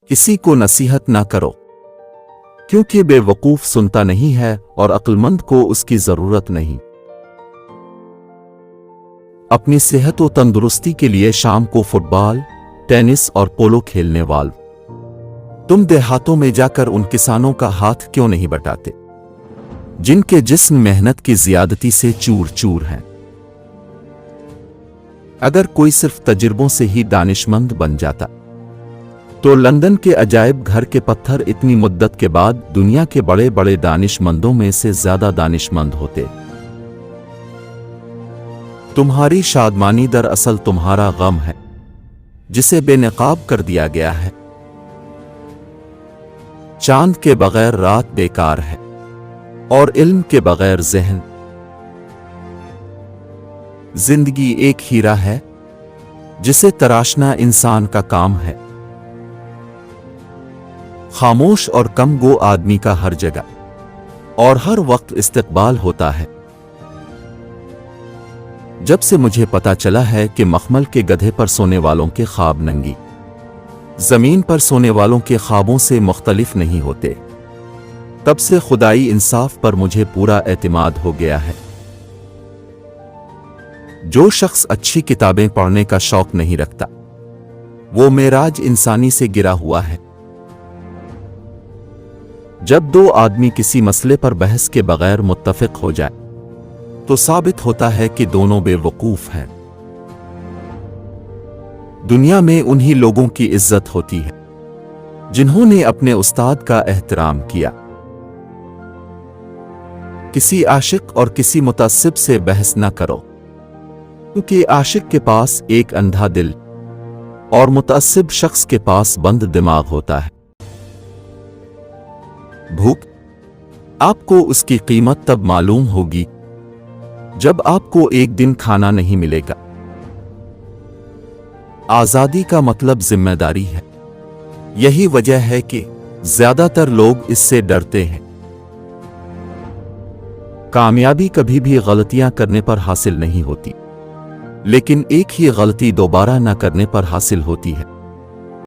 किसी को नसीहत ना करो, क्योंकि बेवकूफ सुनता नहीं है और अक्लमंद को उसकी जरूरत नहीं। अपनी सेहत और तंदुरुस्ती के लिए शाम को फुटबॉल, टेनिस और पोलो खेलने वाले तुम देहातों में जाकर उन किसानों का हाथ क्यों नहीं बटाते जिनके जिस्म मेहनत की ज्यादती से चूर चूर हैं। अगर कोई सिर्फ तजुर्बों से ही दानिशमंद बन जाता तो लंदन के अजायब घर के पत्थर इतनी मुद्दत के बाद दुनिया के बड़े बड़े दानिशमंदों में से ज्यादा दानिशमंद होते। तुम्हारी शादमानी दरअसल तुम्हारा गम है जिसे बेनकाब कर दिया गया है। चांद के बगैर रात बेकार है और इल्म के बगैर ज़हन। जिंदगी एक हीरा है जिसे तराशना इंसान का काम है। खामोश और कम गो आदमी का हर जगह और हर वक्त इस्तिकबाल होता है। जब से मुझे पता चला है कि मखमल के गधे पर सोने वालों के ख्वाब नंगी जमीन पर सोने वालों के ख्वाबों से मुख्तलिफ नहीं होते, तब से खुदाई इंसाफ पर मुझे पूरा एतमाद हो गया है। जो शख्स अच्छी किताबें पढ़ने का शौक नहीं रखता वो मेराज इंसानी से गिरा हुआ है। जब दो आदमी किसी मसले पर बहस के बगैर मुत्तफिक हो जाए तो साबित होता है कि दोनों बेवकूफ हैं। दुनिया में उन्हीं लोगों की इज्जत होती है जिन्होंने अपने उस्ताद का एहतराम किया। किसी आशिक और किसी मुतअस्सिब से बहस न करो, क्योंकि आशिक के पास एक अंधा दिल और मुतअस्सिब शख्स के पास बंद दिमाग होता है। भूख आपको उसकी कीमत तब मालूम होगी जब आपको एक दिन खाना नहीं मिलेगा। आजादी का मतलब जिम्मेदारी है। यही वजह है कि ज्यादातर लोग इससे डरते हैं। कामयाबी कभी भी गलतियां करने पर हासिल नहीं होती, लेकिन एक ही गलती दोबारा न करने पर हासिल होती है।